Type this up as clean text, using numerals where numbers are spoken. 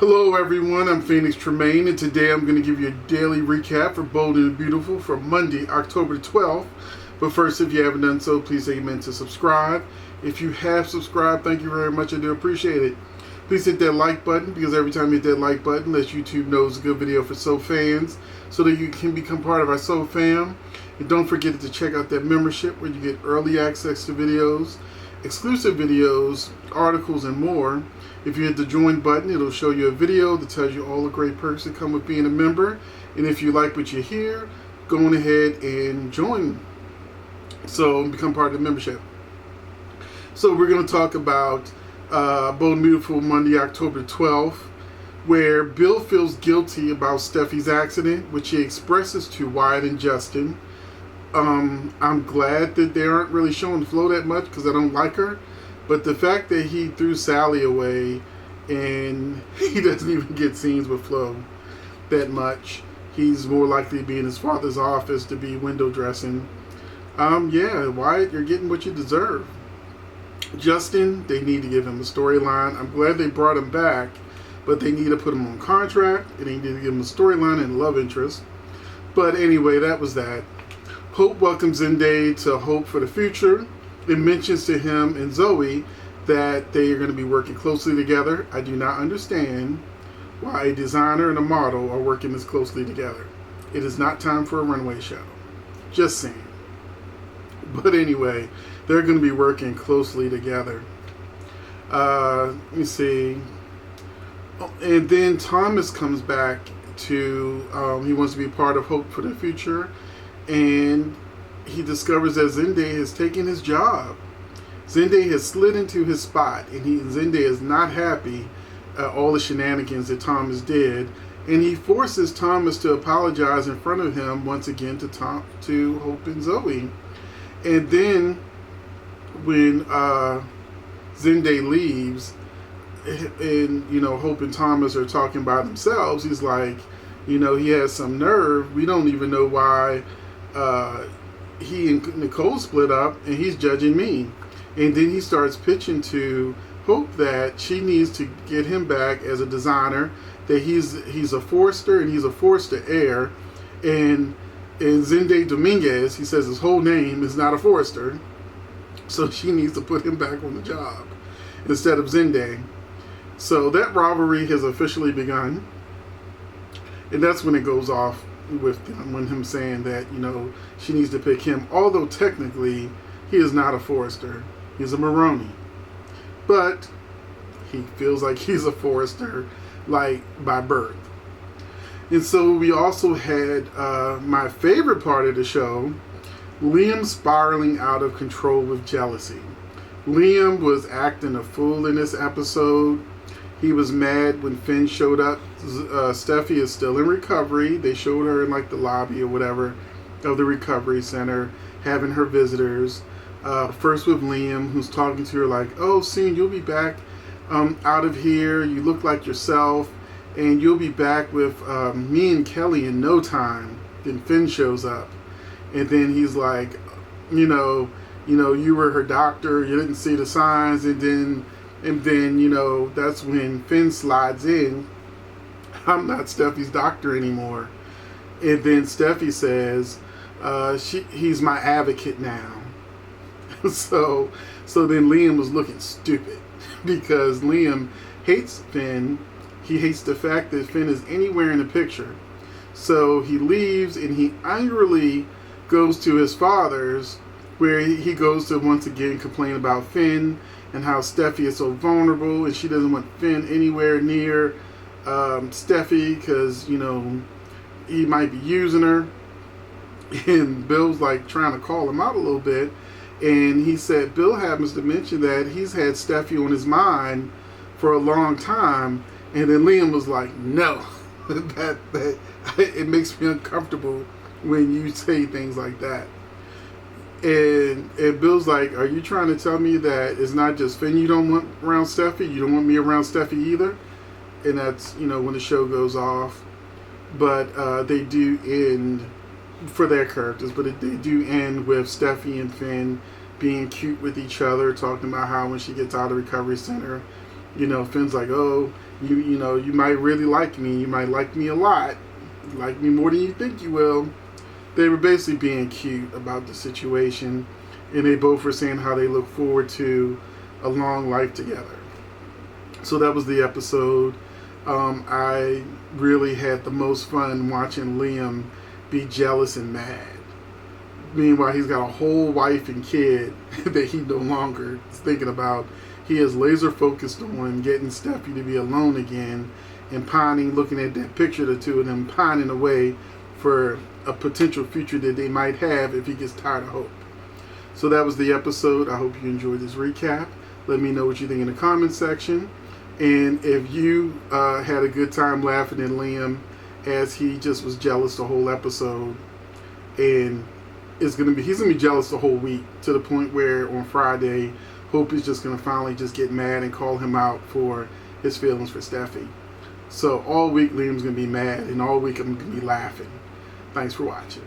Hello everyone, I'm Phoenix Tremayne, and today I'm going to give you a daily recap for Bold and Beautiful for Monday, October 12th. But first, if you haven't done so, please take a minute to subscribe. If you have subscribed, thank you very much, I do appreciate it. Please hit that like button, because every time you hit that like button, lets YouTube know it's a good video for SO fans, so that you can become part of our SO fam. And don't forget to check out that membership where you get early access to videos, exclusive videos, articles, and more. If you hit the join button, it'll show you a video that tells you all the great perks that come with being a member. And if you like what you hear, go on ahead and join. So become part of the membership. So we're going to talk about Bold and Beautiful Monday, October 12th, where Bill feels guilty about Steffi's accident, which he expresses to Wyatt and Justin. I'm glad that they aren't really showing Flo that much because I don't like her. But the fact that he threw Sally away and he doesn't even get scenes with Flo that much. He's more likely to be in his father's office to be window dressing. Yeah, Wyatt, you're getting what you deserve. Justin, they need to give him a storyline. I'm glad they brought him back, but they need to put him on contract and they need to give him a storyline and love interest. But anyway, that was that. Hope welcomes Zende to Hope for the future. It mentions to him and Zoe that they are going to be working closely together. I do not understand why a designer and a model are working this closely together. It is not time for a runway show. Just saying. But anyway, they're going to be working closely together. Let me see. And then Thomas comes back to, he wants to be part of Hope for the future. And he discovers that Zende has taken his job. Zende has slid into his spot, and Zende is not happy at all the shenanigans that Thomas did, and he forces Thomas to apologize in front of him once again to Hope and Zoe. And then when Zende leaves, and Hope and Thomas are talking by themselves, he's like, he has some nerve. We don't even know why he and Nicole split up, and he's judging me. And then he starts pitching to Hope that she needs to get him back as a designer, that he's a Forrester and he's a Forrester heir, and Zende Dominguez, he says his whole name is not a Forrester, so she needs to put him back on the job instead of Zende. So that rivalry has officially begun, and that's when it goes off with him saying that she needs to pick him, although technically he is not a Forrester, he's a Maroney, but he feels like he's a Forrester like by birth. And so we also had my favorite part of the show, Liam spiraling out of control with jealousy. Liam was acting a fool in this episode. He was mad when Finn showed up. Steffi is still in recovery. They showed her in the lobby or whatever of the recovery center, having her visitors. First with Liam, who's talking to her like, oh, soon you'll be back out of here. You look like yourself. And you'll be back with me and Kelly in no time. Then Finn shows up. And then he's like, you were her doctor. You didn't see the signs. And then that's when Finn slides in. I'm not Steffi's doctor anymore. And then Steffi says, he's my advocate now. So then Liam was looking stupid because Liam hates Finn. He hates the fact that Finn is anywhere in the picture. So he leaves and he angrily goes to his father's, where he goes to once again complain about Finn and how Steffi is so vulnerable and she doesn't want Finn anywhere near Steffi because, he might be using her. And Bill's trying to call him out a little bit. And he said Bill happens to mention that he's had Steffi on his mind for a long time. And then Liam was like, no, that it makes me uncomfortable when you say things like that. And Bill's like, are you trying to tell me that it's not just Finn you don't want around Steffi? You don't want me around Steffi either? And that's, when the show goes off. But they do end, for their characters, but they do end with Steffi and Finn being cute with each other, talking about how when she gets out of the recovery center, Finn's like, oh, you might really like me. You might like me a lot. Like me more than you think you will. They were basically being cute about the situation, and they both were saying how they look forward to a long life together. So that was the episode. I really had the most fun watching Liam be jealous and mad. Meanwhile, he's got a whole wife and kid that he no longer is thinking about. He is laser focused on getting Steffi to be alone again and pining, looking at that picture of the two of them pining away for a potential future that they might have if he gets tired of Hope. So that was the episode. I hope you enjoyed this recap. Let me know what you think in the comment section. And if you had a good time laughing at Liam as he just was jealous the whole episode, and he's gonna be jealous the whole week to the point where on Friday, Hope is just gonna finally just get mad and call him out for his feelings for Steffi. So all week Liam's gonna be mad, and all week I'm gonna be laughing. Thanks for watching.